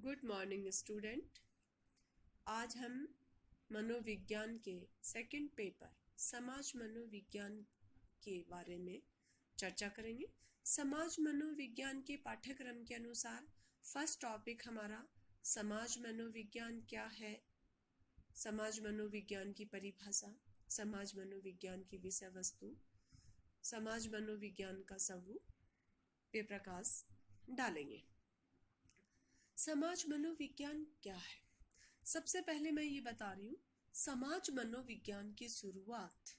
Good morning student. आज हम मनोविज्ञान के सेकंड पेपर समाज मनोविज्ञान के बारे में चर्चा करेंगे। समाज मनोविज्ञान के पाठ्यक्रम के अनुसार फर्स्ट टॉपिक हमारा समाज मनोविज्ञान क्या है, समाज मनोविज्ञान की परिभाषा, समाज मनोविज्ञान की विषय वस्तु, समाज मनोविज्ञान का स्वरूप पे प्रकाश डालेंगे। समाज मनोविज्ञान क्या है? सबसे पहले मैं ये बता रही हूँ, समाज मनोविज्ञान की शुरुआत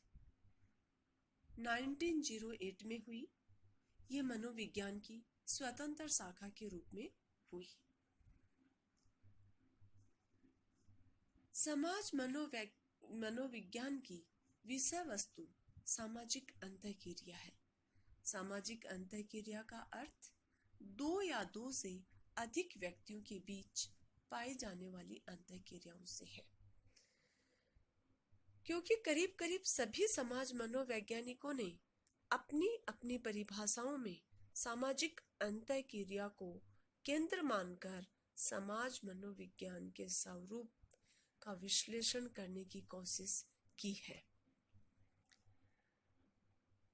1908 में हुई। ये मनोविज्ञान की स्वतंत्र शाखा के रूप में हुई। समाज मनोविज्ञान की विषय वस्तु सामाजिक अंतःक्रिया है। सामाजिक अंतःक्रिया का अर्थ दो या दो से अधिक व्यक्तियों के बीच पाई जाने वाली अंतःक्रियाओं से है। क्योंकि करीब करीब सभी समाज मनोवैज्ञानिकों ने अपनी अपनी परिभाषाओं में सामाजिक अंतःक्रिया को केंद्र मानकर समाज मनोविज्ञान के स्वरूप का विश्लेषण करने की कोशिश की है।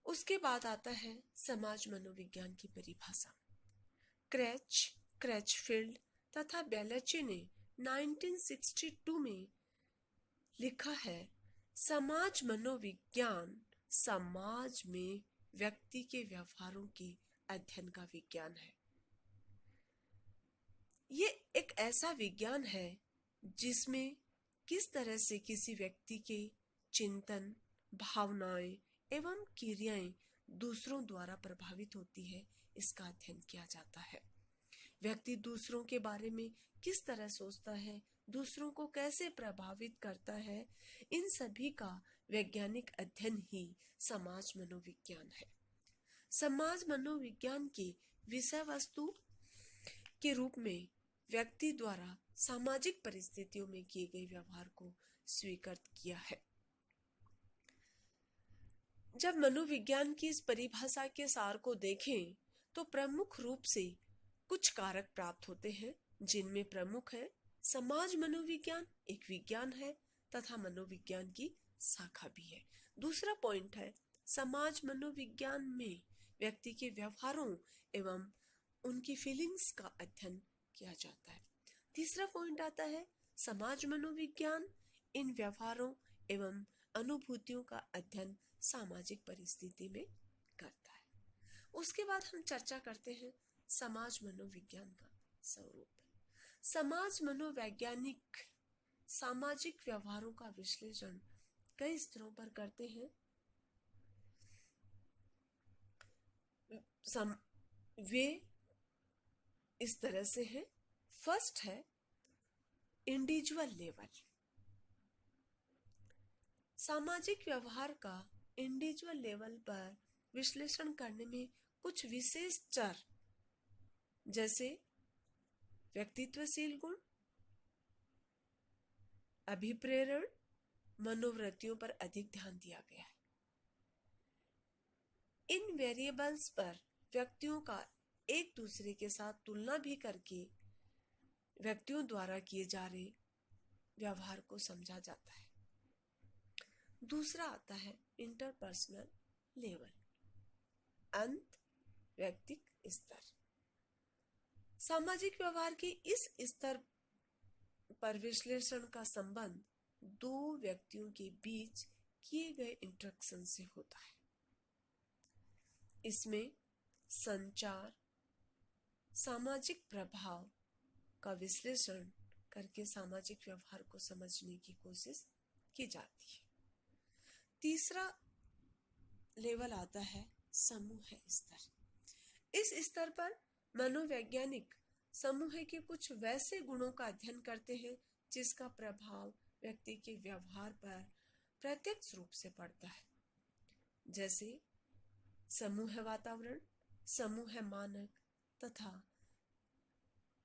उसके बाद आता है समाज मनोविज्ञान की परिभाषा। क्रैचफील्ड तथा बेलची ने 1962 में लिखा है, समाज मनोविज्ञान समाज में व्यक्ति के व्यवहारों के अध्ययन का विज्ञान है। ये एक ऐसा विज्ञान है जिसमें किस तरह से किसी व्यक्ति के चिंतन, भावनाएं एवं क्रियाएं दूसरों द्वारा प्रभावित होती है, इसका अध्ययन किया जाता है। व्यक्ति दूसरों के बारे में किस तरह सोचता है, दूसरों को कैसे प्रभावित करता है, इन सभी का वैज्ञानिक अध्ययन ही समाज मनोविज्ञान है। समाज मनोविज्ञान के विषय वस्तु के रूप में व्यक्ति द्वारा सामाजिक परिस्थितियों में किए गए व्यवहार को स्वीकार किया है। जब मनोविज्ञान की इस परिभाषा के सार को देखें तो प्रमुख रूप से कुछ कारक प्राप्त होते हैं, जिनमें प्रमुख है समाज मनोविज्ञान एक विज्ञान है तथा मनोविज्ञान की शाखा भी है। दूसरा पॉइंट है, समाज मनोविज्ञान में व्यक्ति के व्यवहारों एवं उनकी फीलिंग्स का अध्ययन किया जाता है। तीसरा पॉइंट आता है, समाज मनोविज्ञान इन व्यवहारों एवं अनुभूतियों का अध्ययन सामाजिक परिस्थिति में करता है। उसके बाद हम चर्चा करते हैं समाज मनोविज्ञान का स्वरूप। समाज मनोवैज्ञानिक सामाजिक व्यवहारों का विश्लेषण कई स्तरों पर करते हैं। वे इस तरह से हैं। फर्स्ट है इंडिविजुअल लेवल। सामाजिक व्यवहार का इंडिविजुअल लेवल पर विश्लेषण करने में कुछ विशेष चर जैसे व्यक्तित्वशील गुण, अभिप्रेरण, मनोवृत्तियों पर अधिक ध्यान दिया गया है। इन वेरिएबल्स पर व्यक्तियों का एक दूसरे के साथ तुलना भी करके व्यक्तियों द्वारा किए जा रहे व्यवहार को समझा जाता है। दूसरा आता है इंटरपर्सनल लेवल, अंत व्यक्तिक स्तर। सामाजिक व्यवहार के इस स्तर पर विश्लेषण का संबंध दो व्यक्तियों के बीच किए गए इंटरेक्शन से होता है। इसमें संचार, सामाजिक प्रभाव का विश्लेषण करके सामाजिक व्यवहार को समझने की कोशिश की जाती है। तीसरा लेवल आता है समूह स्तर। इस स्तर पर मनोवैज्ञानिक समूह के कुछ वैसे गुणों का अध्ययन करते हैं जिसका प्रभाव व्यक्ति के व्यवहार पर प्रत्यक्ष रूप से पड़ता है, जैसे समूह वातावरण, समूह मानक तथा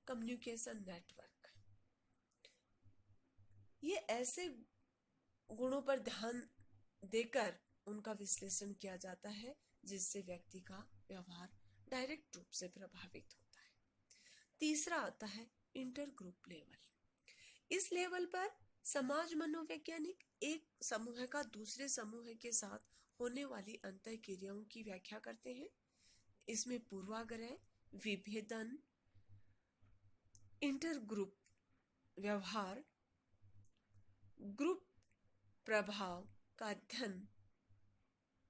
कम्युनिकेशन नेटवर्क। ये ऐसे गुणों पर ध्यान देकर उनका विश्लेषण किया जाता है जिससे व्यक्ति का व्यवहार डायरेक्ट रूप से प्रभावित होता है। तीसरा आता है इंटर ग्रुप लेवल। इस लेवल पर समाज मनोवैज्ञानिक एक समूह का दूसरे समूह के साथ होने वाली अंतः क्रियाओं की व्याख्या करते हैं। इसमें पूर्वाग्रह, विभेदन, इंटर ग्रुप व्यवहार, ग्रुप प्रभाव का अध्ययन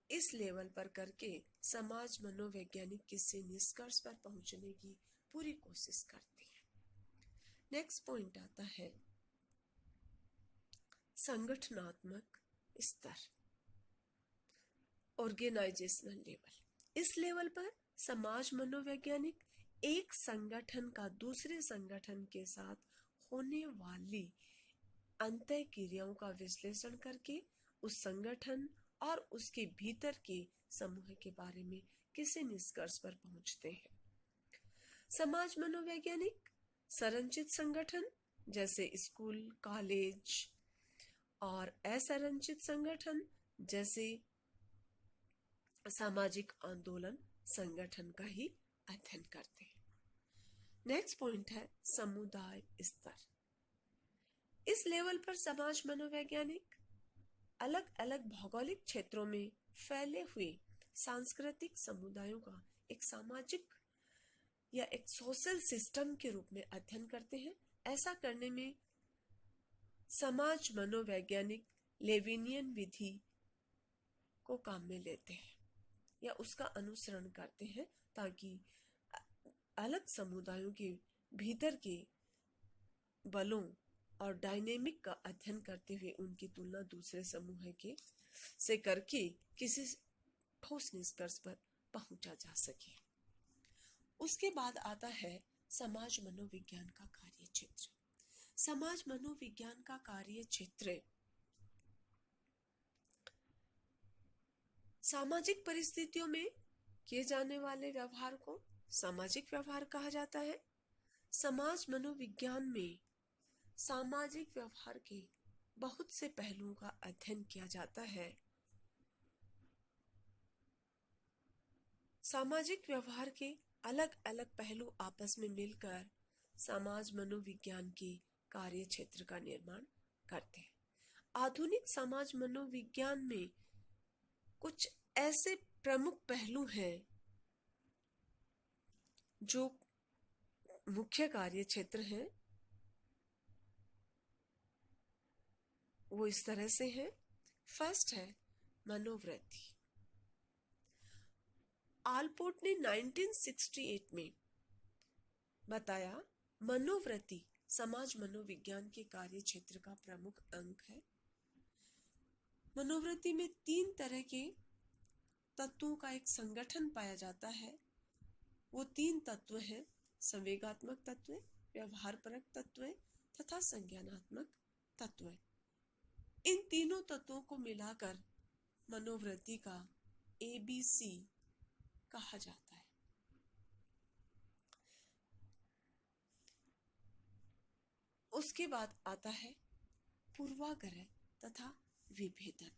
इस लेवल पर करके समाज मनोवैज्ञानिक किसी निष्कर्ष पर पहुंचने की पूरी कोशिश करते हैं। नेक्स्ट पॉइंट आता है संगठनात्मक स्तर, ऑर्गेनाइजेशनल लेवल। इस लेवल पर समाज मनोवैज्ञानिक एक संगठन का दूसरे संगठन के साथ होने वाली अंतः क्रियाओं का विश्लेषण करके उस संगठन और उसके भीतर के समूह के बारे में किसी निष्कर्ष पर पहुंचते हैं। समाज मनोवैज्ञानिक संरचित संगठन जैसे स्कूल, कॉलेज और असंरचित संगठन जैसे सामाजिक आंदोलन संगठन का ही अध्ययन करते हैं। नेक्स्ट पॉइंट है समुदाय स्तर। इस लेवल पर समाज मनोवैज्ञानिक अलग अलग भौगोलिक क्षेत्रों में फैले हुए सांस्कृतिक समुदायों का एक सामाजिक या एक सोशल सिस्टम के रूप में अध्ययन करते हैं। ऐसा करने में समाज मनोवैज्ञानिक लेविनियन विधि को काम में लेते हैं या उसका अनुसरण करते हैं ताकि अलग समुदायों के भीतर के बलों और डायनेमिक का अध्ययन करते हुए उनकी तुलना दूसरे समूह के से करके किसी ठोस निष्कर्ष पर पहुंचा जा सके। उसके बाद आता है समाज मनोविज्ञान का कार्य क्षेत्र। समाज मनोविज्ञान का कार्य क्षेत्र सामाजिक परिस्थितियों में किए जाने वाले व्यवहार को सामाजिक व्यवहार कहा जाता है। समाज मनोविज्ञान में सामाजिक व्यवहार के बहुत से पहलुओं का अध्ययन किया जाता है। सामाजिक व्यवहार के अलग अलग पहलू आपस में मिलकर समाज मनोविज्ञान के कार्य क्षेत्र का निर्माण करते हैं। आधुनिक समाज मनोविज्ञान में कुछ ऐसे प्रमुख पहलू हैं जो मुख्य कार्य क्षेत्र हैं, वो इस तरह से है। फर्स्ट है मनोवृत्ति। आलपोर्ट ने 1968 में बताया मनोवृत्ति समाज मनोविज्ञान के कार्य क्षेत्र का प्रमुख अंग है। मनोवृत्ति में 3 तरह के तत्वों का एक संगठन पाया जाता है। वो 3 तत्व हैं संवेगात्मक तत्व, व्यवहारपरक तत्व तथा संज्ञानात्मक तत्व। इन तीनों तत्वों को मिलाकर मनोवृत्ति का ABC कहा जाता है। उसके बाद आता है पूर्वाग्रह तथा विभेदन।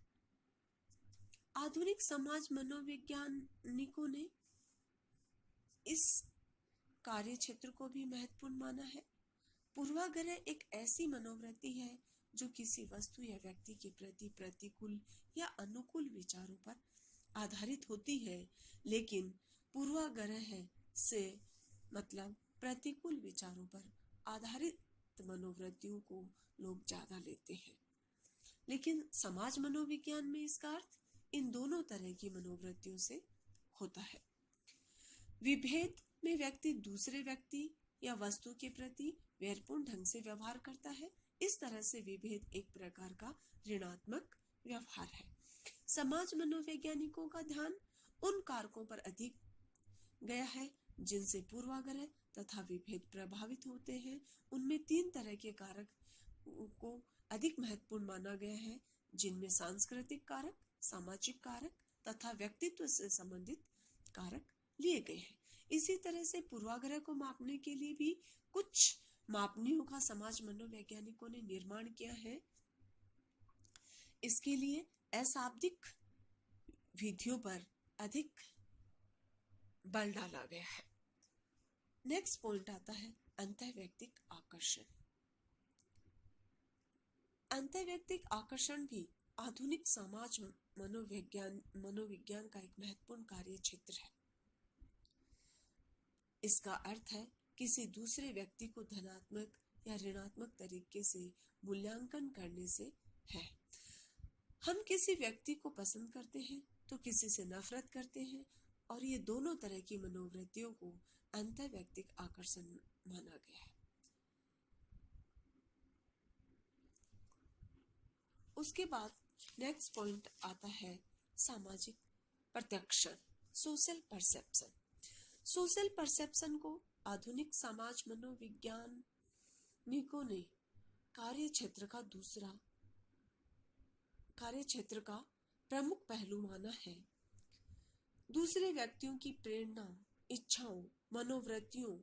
आधुनिक समाज मनोवैज्ञानिकों ने इस कार्य क्षेत्र को भी महत्वपूर्ण माना है। पूर्वाग्रह एक ऐसी मनोवृत्ति है जो किसी वस्तु या व्यक्ति के प्रति प्रतिकूल या अनुकूल विचारों पर आधारित होती है, लेकिन पूर्वाग्रह से मतलब प्रतिकूल विचारों पर आधारित मनोवृत्तियों को लोग ज्यादा लेते हैं। लेकिन समाज मनोविज्ञान में इसका अर्थ इन दोनों तरह की मनोवृत्तियों से होता है। विभेद में व्यक्ति दूसरे व्यक्ति या वस्तु के प्रति वैरपूर्ण ढंग से व्यवहार करता है। इस तरह से विभेद एक प्रकार का ऋणात्मक व्यवहार है। समाज मनोवैज्ञानिकों का ध्यान उन कारकों पर अधिक गया है जिनसे पूर्वाग्रह तथा विभेद प्रभावित होते हैं। उनमें 3 तरह के कारक को अधिक महत्वपूर्ण माना गया है, जिनमें सांस्कृतिक कारक, सामाजिक कारक तथा व्यक्तित्व से संबंधित कारक लिए गए हैं। इसी तरह से पूर्वाग्रह को मापने के लिए भी कुछ मापनियों का समाज मनोवैज्ञानिकों ने निर्माण किया है। इसके लिए अशाब्दिक विधियों पर अधिक बल डाला गया है। नेक्स्ट पॉइंट आता है अंतर्वैयक्तिक आकर्षण। अंतर्वैयक्तिक आकर्षण भी आधुनिक समाज मनोविज्ञान का एक महत्वपूर्ण कार्य क्षेत्र है। इसका अर्थ है किसी दूसरे व्यक्ति को धनात्मक या ऋणात्मक तरीके से मूल्यांकन करने से है। हम किसी व्यक्ति को पसंद करते हैं तो किसी से नफरत करते हैं, और ये दोनों तरह की मनोवृत्तियों को अंतर्वैयक्तिक आकर्षण माना गया है। उसके बाद नेक्स्ट पॉइंट आता है सामाजिक प्रत्यक्षण, सोशल परसेप्शन। सोशल परसेप्शन को आधुनिक समाज मनोविज्ञानिकों ने कार्यक्षेत्र का प्रमुख पहलू माना है। दूसरे व्यक्तियों की प्रेरणा, इच्छाओं, मनोवृत्तियों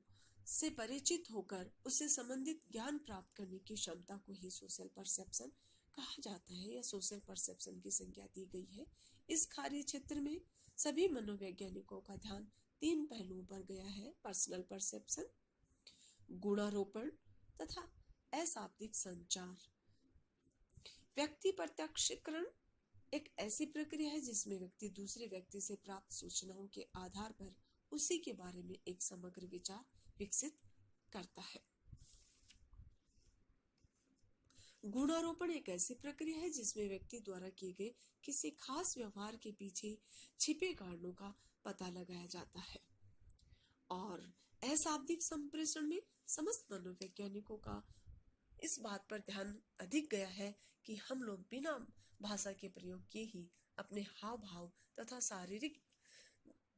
से परिचित होकर उससे संबंधित ज्ञान प्राप्त करने की क्षमता को ही सोशल परसेप्शन कहा जाता है या सोशल परसेप्शन की संज्ञा दी गई है। इस कार्य क्षेत्र में सभी मनोवैज्ञानिकों का ध्यान 3 पहलुओं पर गया है: पर्सनल परसेप्शन, गुणारोपण तथा अशाब्दिक संचार। व्यक्ति प्रत्यक्षीकरण एक ऐसी प्रक्रिया है जिसमें व्यक्ति दूसरे व्यक्ति से प्राप्त सूचनाओं के आधार पर उसी के बारे में एक समग्र विचार विकसित करता है। गुणारोपण एक ऐसी प्रक्रिया है जिसमें व्यक्ति द्वारा किए गए किसी खास व्यवहार के पीछे छिपे कारणों का पता लगाया जाता है। और अशाब्दिक संप्रेषण में समस्त मनोवैज्ञानिकों का इस बात पर ध्यान अधिक गया है कि हम लोग बिना भाषा के प्रयोग किए ही अपने हाव भाव तथा शारीरिक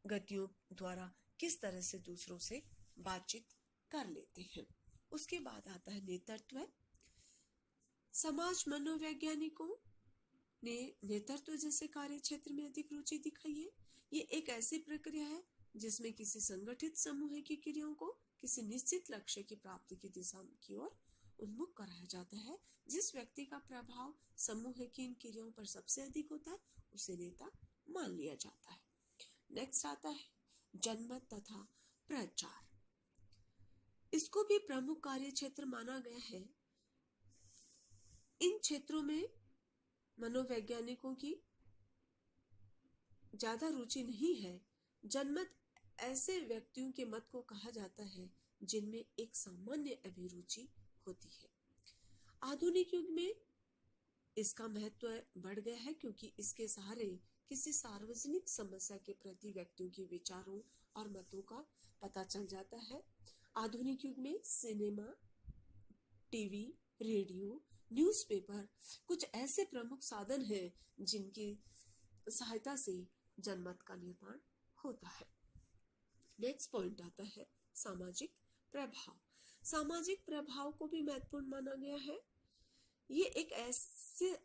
गतियों द्वारा किस तरह से दूसरों से बातचीत कर लेते हैं। उसके बाद आता है नेतृत्व। समाज मनोवैज्ञानिकों ने नेतृत्व जैसे कार्य क्षेत्र में अधिक रुचि दिखाई है। ये एक ऐसी प्रक्रिया है जिसमें किसी संगठित समूह की क्रियाओं को किसी निश्चित लक्ष्य की प्राप्ति की दिशा की ओर उन्मुख कराया जाता है। जिस व्यक्ति का प्रभाव समूह की इन क्रियाओं पर सबसे अधिक होता है उसे नेता मान लिया जाता है। नेक्स्ट आता है जनमत तथा प्रचार। इसको भी प्रमुख कार्य क्षेत्र माना गया है। इन क्षेत्रों में मनोवैज्ञानिकों की ज्यादा रुचि नहीं है। जनमत ऐसे व्यक्तियों के मत को कहा जाता है जिनमें एक सामान्य अभिरुचि होती है। आधुनिक युग में इसका महत्व बढ़ गया है क्योंकि इसके सहारे किसी सार्वजनिक समस्या के प्रति व्यक्तियों के विचारों और मतों का पता चल जाता है। आधुनिक युग में सिनेमा, टीवी, रेडियो, न्यूज़पेपर कुछ ऐसे प्रमुख साधन हैं जिनकी सहायता से जनमत का निर्माण होता है। नेक्स्ट पॉइंट आता है सामाजिक प्रभाव। सामाजिक प्रभाव को भी महत्वपूर्ण माना गया है। ये एक ऐसी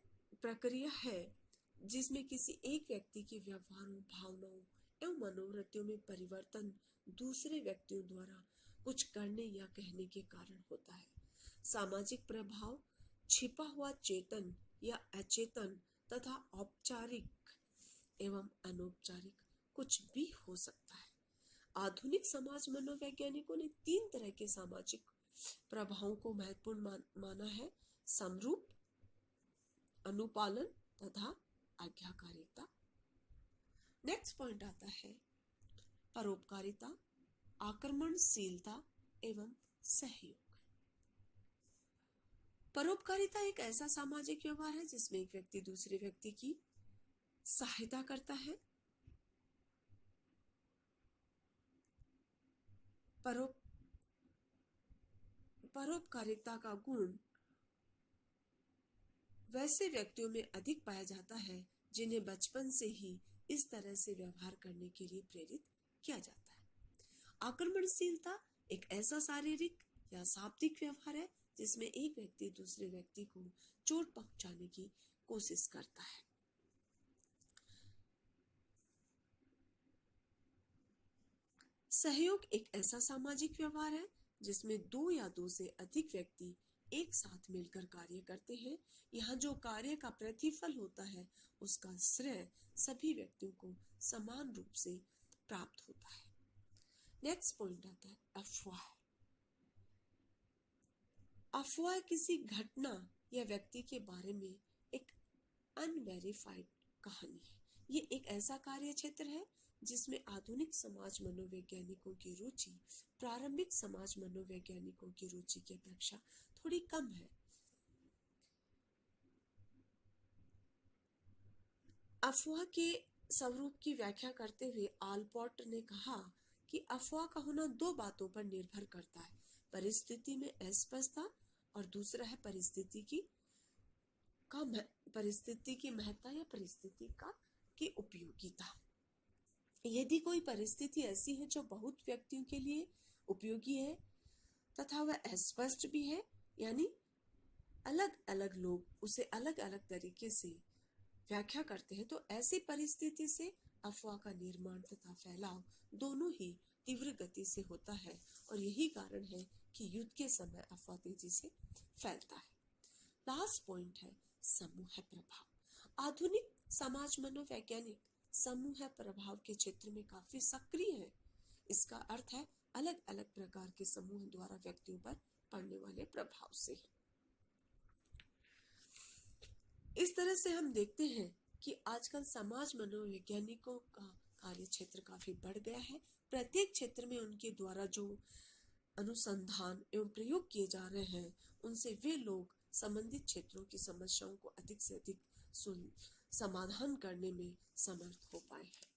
प्रक्रिया है जिसमें किसी एक व्यक्ति के व्यवहारों, भावनाओं एवं मनोवृत्तियों में परिवर्तन दूसरे व्यक्तियों द्वारा कुछ करने या कहने के कारण होता है। सामाजिक प्रभाव छिपा हुआ चेतन या अचेतन तथा औपचारिक एवं अनौपचारिक कुछ भी हो सकता है। आधुनिक समाज मनोवैज्ञानिकों ने 3 तरह के सामाजिक प्रभावों को महत्वपूर्ण माना है: समरूप, अनुपालन तथा आज्ञाकारिता। नेक्स्ट पॉइंट आता है परोपकारिता, आक्रमणशीलता एवं सहयोग। परोपकारिता एक ऐसा सामाजिक व्यवहार है जिसमें एक व्यक्ति दूसरे व्यक्ति की सहायता करता है। परोपकारिता का गुण वैसे व्यक्तियों में अधिक पाया जाता है जिन्हें बचपन से ही इस तरह से व्यवहार करने के लिए प्रेरित किया जाता है। आक्रमणशीलता एक ऐसा शारीरिक या शाब्दिक व्यवहार है जिसमें एक व्यक्ति दूसरे व्यक्ति को चोट पहुंचाने की कोशिश करता है। सहयोग एक ऐसा सामाजिक व्यवहार है जिसमें 2 या 2 से अधिक व्यक्ति एक साथ मिलकर कार्य करते हैं। यहाँ जो कार्य का प्रतिफल होता है उसका श्रेय सभी व्यक्तियों को समान रूप से प्राप्त होता है। नेक्स्ट पॉइंट आता है अफवाह। अफवाह किसी घटना या व्यक्ति के बारे में एक अनवेरिफाइड कहानी है। ये एक ऐसा कार्य क्षेत्र है जिसमें आधुनिक समाज मनोवैज्ञानिकों की रुचि प्रारंभिक समाज मनोवैज्ञानिकों की रुचि की अपेक्षा थोड़ी कम है। अफवाह के स्वरूप की व्याख्या करते हुए आलपोर्ट ने कहा कि अफवाह का होना दो बातों पर निर्भर करता है, परिस्थिति में अस्पष्टता और दूसरा है परिस्थिति की महत्ता या परिस्थिति की उपयोगिता। यदि कोई परिस्थिति ऐसी है जो बहुत व्यक्तियों के लिए उपयोगी है तथा वह अस्पष्ट भी है, यानी अलग अलग लोग उसे अलग अलग तरीके से व्याख्या करते हैं, तो ऐसी परिस्थिति से अफवाह का निर्माण तथा फैलाव दोनों ही तीव्र गति से होता है और यही कारण है कि युद्ध के समय अफवाह तेजी से फैलता है। लास्ट पॉइंट है समूह प्रभाव। आधुनिक समाज मनोवैज्ञानिक समूह प्रभाव के क्षेत्र में काफी सक्रिय है। इसका अर्थ है अलग अलग प्रकार के समूह द्वारा व्यक्तियों पर पड़ने वाले प्रभाव से। इस तरह से हम देखते हैं कि आजकल समाज मनोवैज्ञानिकों का कार्य क्षेत्र काफी बढ़ गया है। प्रत्येक क्षेत्र में उनके द्वारा जो अनुसंधान एवं प्रयोग किए जा रहे हैं उनसे वे लोग संबंधित क्षेत्रों की समस्याओं को अधिक से अधिक समाधान करने में समर्थ हो पाए हैं।